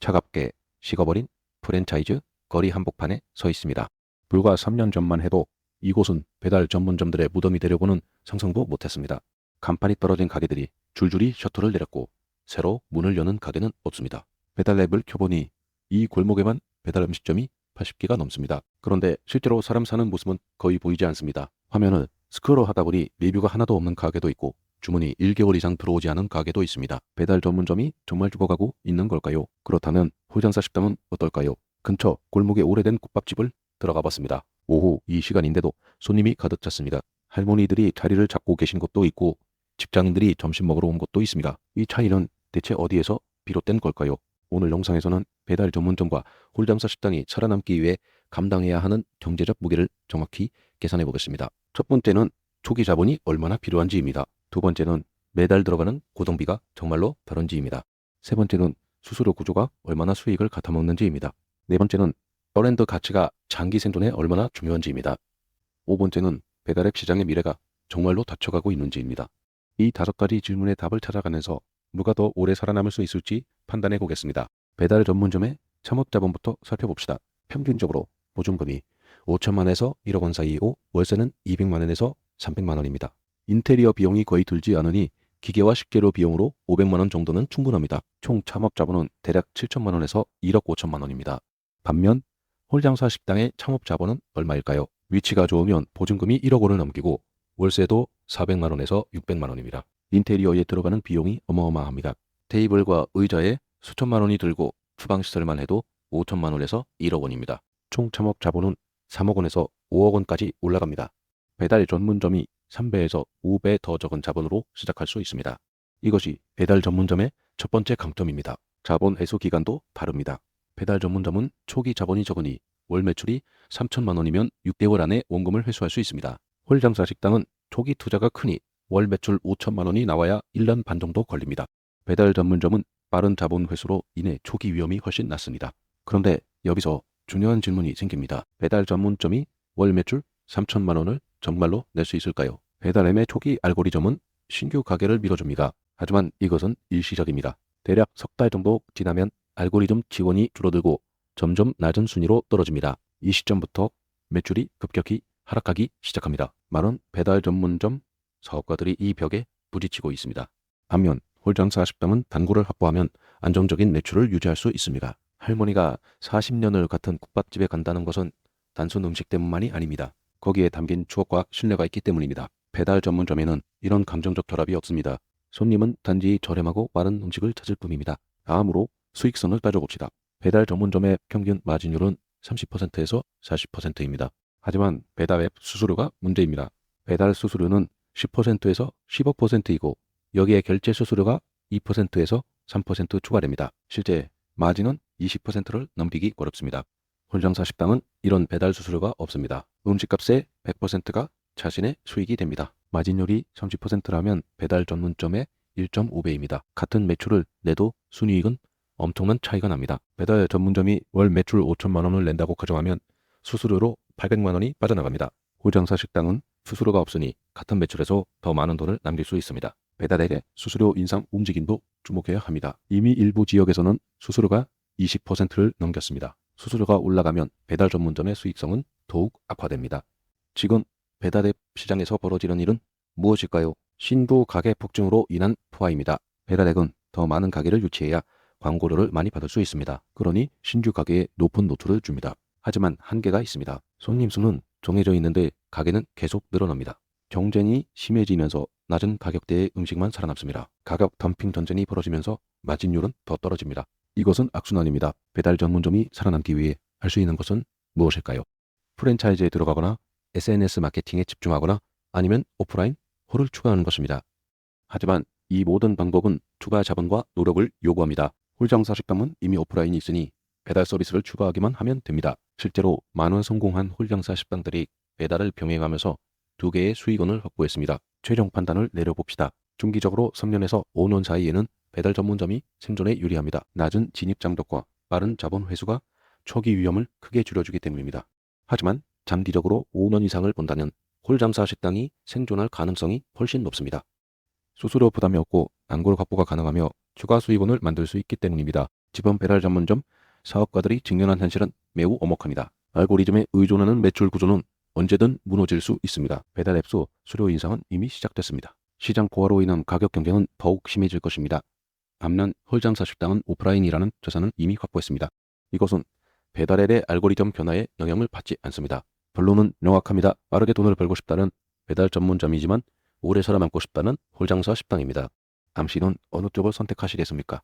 차갑게 식어버린 프랜차이즈 거리 한복판에 서 있습니다. 불과 3년 전만 해도 이곳은 배달 전문점들의 무덤이 되려고는 상상도 못했습니다. 간판이 떨어진 가게들이 줄줄이 셔터를 내렸고 새로 문을 여는 가게는 없습니다. 배달 앱을 켜보니 이 골목에만 배달 음식점이 80개가 넘습니다. 그런데 실제로 사람 사는 모습은 거의 보이지 않습니다. 화면을 스크롤하다 보니 리뷰가 하나도 없는 가게도 있고 주문이 1개월 이상 들어오지 않은 가게도 있습니다. 배달 전문점이 정말 죽어가고 있는 걸까요? 그렇다면 홀장사 식당은 어떨까요? 근처 골목에 오래된 국밥집을 들어가 봤습니다. 오후 이 시간인데도 손님이 가득 찼습니다. 할머니들이 자리를 잡고 계신 곳도 있고 직장인들이 점심 먹으러 온 곳도 있습니다. 이 차이는 대체 어디에서 비롯된 걸까요? 오늘 영상에서는 배달 전문점과 홀장사 식당이 살아남기 위해 감당해야 하는 경제적 무게를 정확히 계산해 보겠습니다. 첫 번째는 초기 자본이 얼마나 필요한지입니다. 두 번째는 매달 들어가는 고정비가 정말로 다른지입니다. 세 번째는 수수료 구조가 얼마나 수익을 갖아먹는지입니다. 네 번째는 브랜드 가치가 장기 생존에 얼마나 중요한지입니다. 5번째는 배달앱 시장의 미래가 정말로 닫혀가고 있는지입니다. 이 5가지 질문의 답을 찾아가면서 누가 더 오래 살아남을 수 있을지 판단해 보겠습니다. 배달 전문점의 창업자본부터 살펴봅시다. 평균적으로 보증금이 5천만 원에서 1억 원 사이이고 월세는 200만 원에서 300만 원입니다. 인테리어 비용이 거의 들지 않으니 기계와 식재료 비용으로 500만 원 정도는 충분합니다. 총 창업자본은 대략 7천만 원에서 1억 5천만 원입니다. 반면 홀장사 식당의 창업자본은 얼마일까요? 위치가 좋으면 보증금이 1억 원을 넘기고 월세도 400만 원에서 600만 원입니다. 인테리어에 들어가는 비용이 어마어마합니다. 테이블과 의자에 수천만 원이 들고 주방시설만 해도 5천만 원에서 1억 원입니다. 총 창업 자본은 3억 원에서 5억 원까지 올라갑니다. 배달 전문점이 3배에서 5배 더 적은 자본으로 시작할 수 있습니다. 이것이 배달 전문점의 첫 번째 강점입니다. 자본 회수 기간도 다릅니다. 배달 전문점은 초기 자본이 적으니 월 매출이 3천만 원이면 6개월 안에 원금을 회수할 수 있습니다. 홀장사 식당은 초기 투자가 크니 월 매출 5천만 원이 나와야 1년 반 정도 걸립니다. 배달 전문점은 빠른 자본 회수로 인해 초기 위험이 훨씬 낮습니다. 그런데 여기서 중요한 질문이 생깁니다. 배달 전문점이 월 매출 3천만 원을 정말로 낼 수 있을까요? 배달앱의 초기 알고리즘은 신규 가게를 밀어줍니다. 하지만 이것은 일시적입니다. 대략 석 달 정도 지나면 알고리즘 지원이 줄어들고 점점 낮은 순위로 떨어집니다. 이 시점부터 매출이 급격히 하락하기 시작합니다. 많은 배달 전문점 사업가들이 이 벽에 부딪히고 있습니다. 반면 홀장사 식당은 단골을 확보하면 안정적인 매출을 유지할 수 있습니다. 할머니가 40년을 같은 국밥집에 간다는 것은 단순 음식 때문만이 아닙니다. 거기에 담긴 추억과 신뢰가 있기 때문입니다. 배달 전문점에는 이런 감정적 결합이 없습니다. 손님은 단지 저렴하고 빠른 음식을 찾을 뿐입니다. 다음으로 수익성을 따져봅시다. 배달 전문점의 평균 마진율은 30%에서 40%입니다. 하지만 배달앱 수수료가 문제입니다. 배달 수수료는 10%에서 15%이고 여기에 결제 수수료가 2%에서 3% 추가됩니다. 실제 마진은 20%를 넘기기 어렵습니다. 홀장사 식당은 이런 배달 수수료가 없습니다. 음식값의 100%가 자신의 수익이 됩니다. 마진율이 30%라면 배달 전문점의 1.5배입니다. 같은 매출을 내도 순이익은 엄청난 차이가 납니다. 배달 전문점이 월 매출 5천만 원을 낸다고 가정하면 수수료로 800만 원이 빠져나갑니다. 홀장사 식당은 수수료가 없으니 같은 매출에서 더 많은 돈을 남길 수 있습니다. 배달앱의 수수료 인상 움직임도 주목해야 합니다. 이미 일부 지역에서는 수수료가 20%를 넘겼습니다. 수수료가 올라가면 배달 전문점의 수익성은 더욱 악화됩니다. 지금 배달앱 시장에서 벌어지는 일은 무엇일까요? 신규 가게 폭증으로 인한 포화입니다. 배달앱은 더 많은 가게를 유치해야 광고료를 많이 받을 수 있습니다. 그러니 신규 가게에 높은 노출을 줍니다. 하지만 한계가 있습니다. 손님 수는 정해져 있는데 가게는 계속 늘어납니다. 경쟁이 심해지면서 낮은 가격대의 음식만 살아남습니다. 가격 덤핑 전쟁이 벌어지면서 마진율은 더 떨어집니다. 이것은 악순환입니다. 배달 전문점이 살아남기 위해 할 수 있는 것은 무엇일까요? 프랜차이즈에 들어가거나 SNS 마케팅에 집중하거나 아니면 오프라인 홀을 추가하는 것입니다. 하지만 이 모든 방법은 추가 자본과 노력을 요구합니다. 홀장사 식당은 이미 오프라인이 있으니 배달 서비스를 추가하기만 하면 됩니다. 실제로 많은 성공한 홀장사 식당들이 배달을 병행하면서 2개의 수익원을 확보했습니다. 최종 판단을 내려봅시다. 중기적으로 3년에서 5년 사이에는 배달 전문점이 생존에 유리합니다. 낮은 진입 장벽과 빠른 자본 회수가 초기 위험을 크게 줄여주기 때문입니다. 하지만 장기적으로 5년 이상을 본다면 홀장사 식당이 생존할 가능성이 훨씬 높습니다. 수수료 부담이 없고 단골 확보가 가능하며 추가 수익원을 만들 수 있기 때문입니다. 지번 배달 전문점 사업가들이 직면한 현실은 매우 엄혹합니다. 알고리즘에 의존하는 매출 구조는 언제든 무너질 수 있습니다. 배달 앱수 수수료 인상은 이미 시작됐습니다. 시장 포화로 인한 가격 경쟁은 더욱 심해질 것입니다. 반면 홀장사 식당은 오프라인이라는 자산은 이미 확보했습니다. 이것은 배달 앱의 알고리즘 변화에 영향을 받지 않습니다. 결론은 명확합니다. 빠르게 돈을 벌고 싶다는 배달 전문점이지만 오래 살아남고 싶다는 홀장사 식당입니다. 당신은 어느 쪽을 선택하시겠습니까?